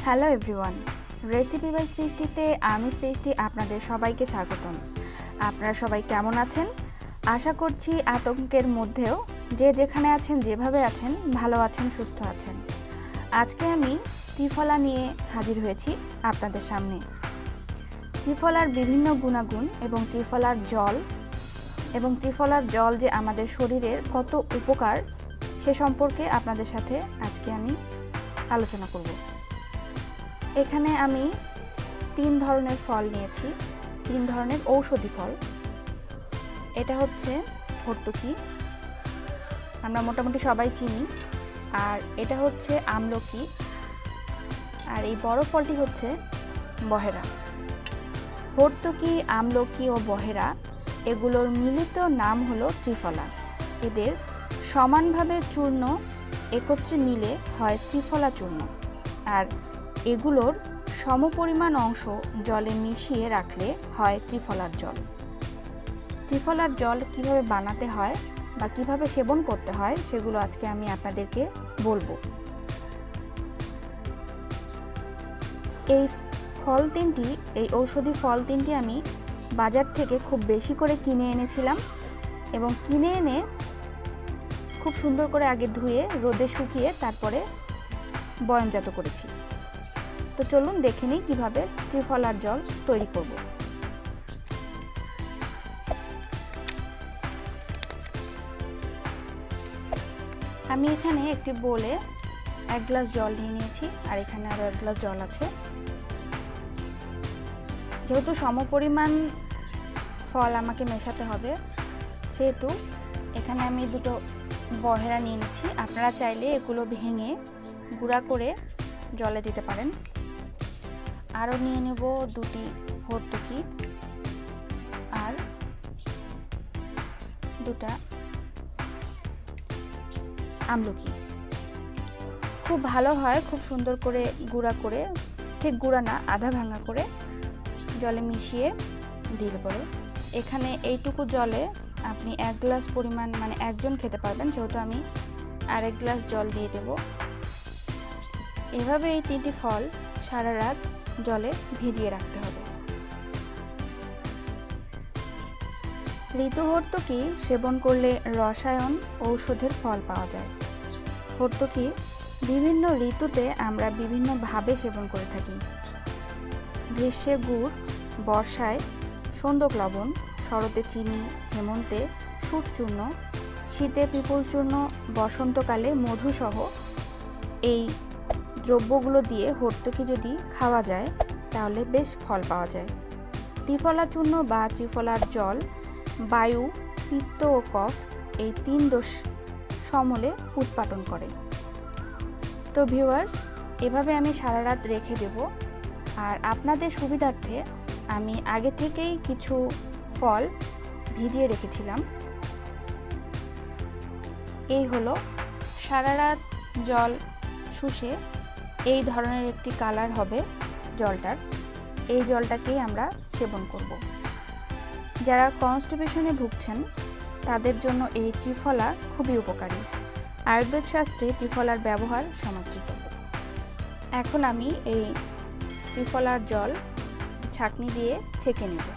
Hello everyone, recipe by সৃষ্টিতে আমি সৃষ্টি আপনাদের সবাইকে স্বাগতম। আপনারা সবাই কেমন আছেন? আশা করছি আতঙ্কের মধ্যেও যে যেখানে আছেন, যেভাবে আছেন, ভালো আছেন, সুস্থ আছেন। আজকে আমি ত্রিফলা নিয়ে হাজির হয়েছি আপনাদের সামনে। ত্রিফলার বিভিন্ন গুণাগুণ এবং ত্রিফলার জল যে আমাদের শরীরের কত উপকার সে সম্পর্কে আপনাদের সাথে আজকে আমি আলোচনা করব। এখানে আমি 3 ধরনের ফল নিয়েছি, 3 ধরনের ঔষধি ফল। এটা হচ্ছে হর্তুকি, আমরা মোটামুটি সবাই চিনি। আর এটা হচ্ছে আমলকি, আর এই বড় ফলটি হচ্ছে বহেরা। হর্তুকি, আমলকি ও বহেরা এগুলোর মিলিত নাম হলো ত্রিফলা। এদের সমানভাবে চূর্ণ একত্রে মিলে হয় ত্রিফলা চূর্ণ, আর এগুলোর সমপরিমাণ অংশ জলে মিশিয়ে রাখলে হয় ত্রিফলার জল। ত্রিফলার জল কিভাবে বানাতে হয় বা কিভাবে সেবন করতে হয় সেগুলো আজকে আমি আপনাদেরকে বলবো। এই ঔষধি ফল তিনটি আমি বাজার থেকে খুব বেশি করে কিনে এনেছিলাম এবং কিনে এনে খুব সুন্দর করে আগে ধুয়ে রোদে শুকিয়ে তারপরে বয়নজাত করেছি। তো চলুন দেখে নিই কীভাবে ত্রিফলার জল তৈরি করব। আমি এখানে একটি বোলে 1 গ্লাস জল নিয়ে নিয়েছি, আর এখানে আরও 1 গ্লাস জল আছে। যেহেতু সমপরিমাণ ফল আমাকে মেশাতে হবে, সেহেতু এখানে আমি 2টো বহেরা নিয়ে নিচ্ছি। আপনারা চাইলে এগুলো ভেঙে গুঁড়া করে জলে দিতে পারেন। আরও নিয়ে নেব 2টি হর্তুকি আর 2টা আমলকি। খুব ভালো হয় খুব সুন্দর করে গুঁড়া করে, ঠিক গুঁড়া না, আধা ভাঙা করে জলে মিশিয়ে দিলে পরে এখানে এইটুকু জলে আপনি 1 গ্লাস পরিমাণ, মানে একজন খেতে পারবেন, সেহেতু আমি আর 1 গ্লাস জল দিয়ে দেব। এভাবে এই 3টি ফল সারা রাত জলে ভিজিয়ে রাখতে হবে। ঋতু হর্তুকি সেবন করলে রসায়ন ঔষধের ফল পাওয়া যায়। হর্তুকি বিভিন্ন ঋতুতে আমরা বিভিন্নভাবে সেবন করে থাকি। গ্রীষ্মে গুড়, বর্ষায় সন্দক লবণ, শরতে চিনি, হেমন্তে সুট চূর্ণ, শীতে পিপল চূর্ণ, বসন্তকালে মধুসহ এই দ্রব্যগুলো দিয়ে হর্তুকি যদি খাওয়া যায় তাহলে বেশ ফল পাওয়া যায়। ত্রিফলা চূর্ণ বা ত্রিফলার জল বায়ু, পিত্ত ও কফ এই 3 দোষ সমূলে উৎপাটন করে। তো ভিউয়ার্স, এভাবে আমি সারা রাত রেখে দেব। আর আপনাদের সুবিধার্থে আমি আগে থেকেই কিছু ফল ভিজিয়ে রেখেছিলাম। এই হলো সারা রাত জল শুষে এই ধরনের একটি কালার হবে জলটার। এই জলটাকেই আমরা সেবন করব। যারা কনস্টিপেশনে ভুগছেন তাদের জন্য এই ত্রিফলা খুবই উপকারী। আয়ুর্বেদ শাস্ত্রে ত্রিফলার ব্যবহার সমাদৃত। এখন আমি এই ত্রিফলার জল ছাঁকনি দিয়ে ছেঁকে নেব।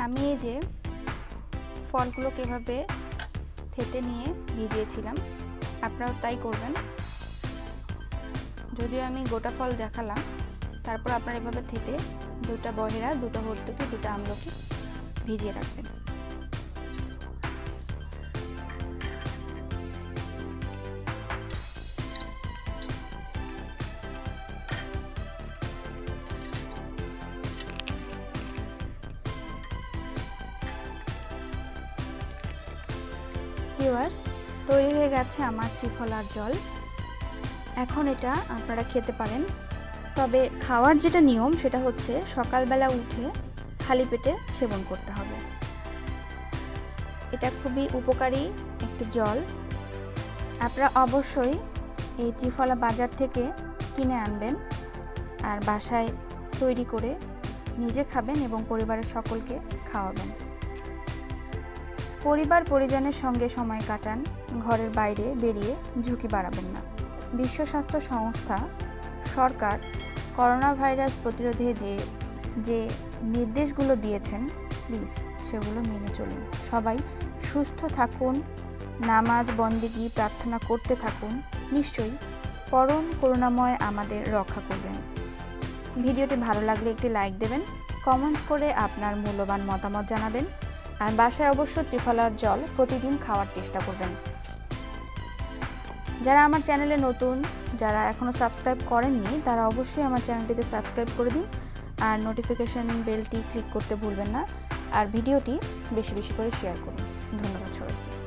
আমি এই যে ফলগুলোকে এভাবে থেতে নিয়ে ভিজিয়েছিলাম, আপনারাও তাই করবেন। যদিও আমি গোটা ফল দেখালাম, তারপর আপনারা এভাবে থেতে 2টা বহেরা, 2টা হর্তুকি, 2টা আমলকি ভিজিয়ে রাখবেন। ভিউয়ার্স, তৈরি হয়ে গেছে আমার ত্রিফলার জল। এখন এটা আপনারা খেতে পারেন। তবে খাওয়ার যেটা নিয়ম সেটা হচ্ছে সকালবেলা উঠে খালি পেটে সেবন করতে হবে। এটা খুবই উপকারী একটি জল। আপনারা অবশ্যই এই ত্রিফলা বাজার থেকে কিনে আনবেন। আর বাসায় তৈরি করে নিজে খাবেন এবং পরিবারের সকলকে খাওয়াবেন। পরিবার পরিজনের সঙ্গে সময় কাটান, ঘরের বাইরে বেরিয়ে ঝুঁকি বাড়াবেন না। বিশ্ব স্বাস্থ্য সংস্থা, সরকার করোনা ভাইরাস প্রতিরোধে যে নির্দেশগুলো দিয়েছেন, প্লিজ সেগুলো মেনে চলুন। সবাই সুস্থ থাকুন, নামাজ বন্দেগী প্রার্থনা করতে থাকুন। নিশ্চয়ই পরম করুণাময় আমাদের রক্ষা করবেন। ভিডিওটি ভালো লাগলে একটি লাইক দেবেন, কমেন্ট করে আপনার মূল্যবান মতামত জানাবেন, আর বাসায় অবশ্য ত্রিফলার জল প্রতিদিন খাওয়ার চেষ্টা করবেন। যারা আমার চ্যানেলে নতুন, যারা এখনও সাবস্ক্রাইব করেননি, তারা অবশ্যই আমার চ্যানেলটিতে সাবস্ক্রাইব করে দিন আর নোটিফিকেশন বেলটি ক্লিক করতে ভুলবেন না। আর ভিডিওটি বেশি বেশি করে শেয়ার করুন। ধন্যবাদ সবাইকে।